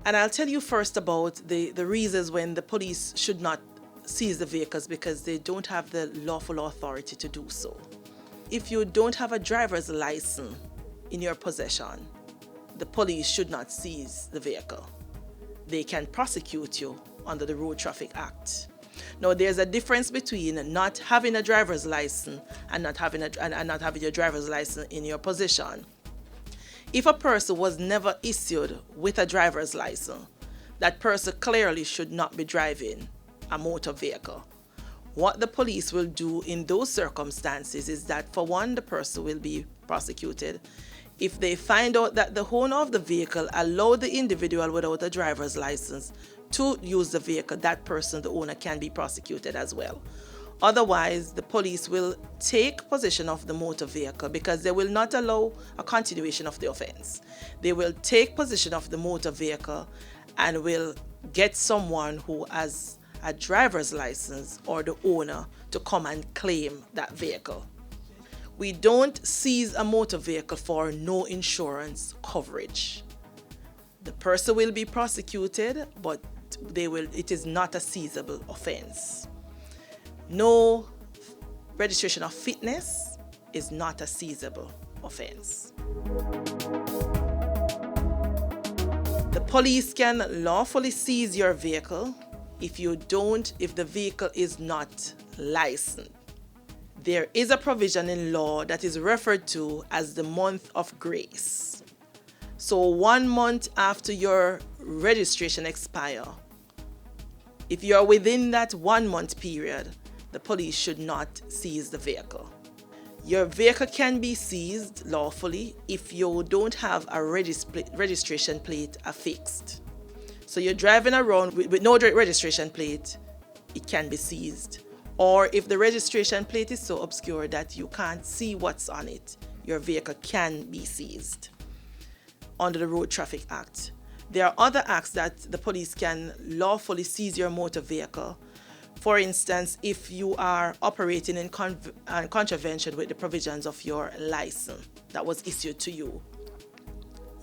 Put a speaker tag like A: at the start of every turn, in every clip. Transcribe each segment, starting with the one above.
A: And I'll tell you first about the reasons when the police should not seize the vehicles, because they don't have the lawful authority to do so. If you don't have a driver's license in your possession, the police should not seize the vehicle. They can prosecute you under the Road Traffic Act. Now, there's a difference between not having a driver's license and not having your driver's license in your possession. If a person was never issued with a driver's license, that person clearly should not be driving a motor vehicle. What the police will do in those circumstances is that, for one, the person will be prosecuted. If they find out that the owner of the vehicle allowed the individual without a driver's license to use the vehicle, that person, the owner, can be prosecuted as well. Otherwise, the police will take possession of the motor vehicle, because they will not allow a continuation of the offense. They will take possession of the motor vehicle and will get someone who has a driver's license or the owner to come and claim that vehicle. We don't seize a motor vehicle for no insurance coverage. The person will be prosecuted, but it is not a seizable offense. No registration of fitness is not a seizable offense. The police can lawfully seize your vehicle if the vehicle is not licensed. There is a provision in law that is referred to as the month of grace. So 1 month after your registration expires, if you're within that 1 month period, the police should not seize the vehicle. Your vehicle can be seized lawfully if you don't have a registration plate affixed. So you're driving around with no registration plate, it can be seized. Or if the registration plate is so obscure that you can't see what's on it, your vehicle can be seized under the Road Traffic Act. There are other acts that the police can lawfully seize your motor vehicle. For instance, if you are operating in contravention with the provisions of your license that was issued to you,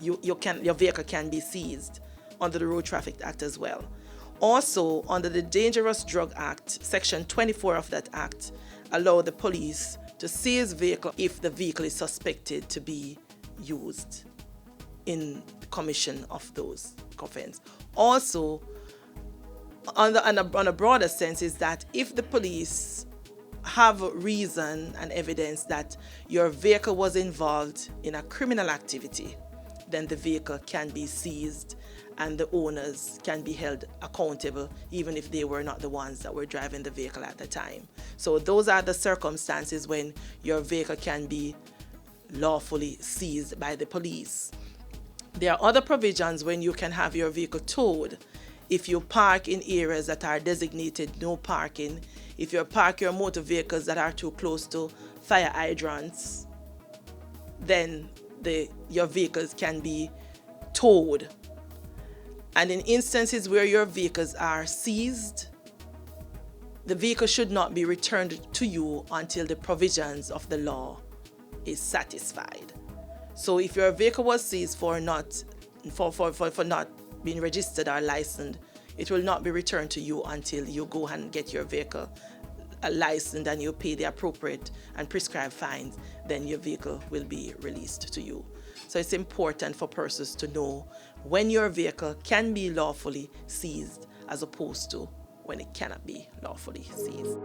A: your vehicle can be seized under the Road Traffic Act as well. Also, under the Dangerous Drug Act, Section 24 of that act allow the police to seize vehicle if the vehicle is suspected to be used in commission of those offenses. Also, on a broader sense, is that if the police have reason and evidence that your vehicle was involved in a criminal activity, then the vehicle can be seized and the owners can be held accountable, even if they were not the ones that were driving the vehicle at the time. So those are the circumstances when your vehicle can be lawfully seized by the police. There are other provisions when you can have your vehicle towed. If you park in areas that are designated no parking, if you park your motor vehicles that are too close to fire hydrants, then your vehicles can be towed. And in instances where your vehicles are seized, the vehicle should not be returned to you until the provisions of the law is satisfied. So if your vehicle was seized for not being registered or licensed, it will not be returned to you until you go and get your vehicle licensed and you pay the appropriate and prescribed fines. Then your vehicle will be released to you. So it's important for persons to know when your vehicle can be lawfully seized as opposed to when it cannot be lawfully seized.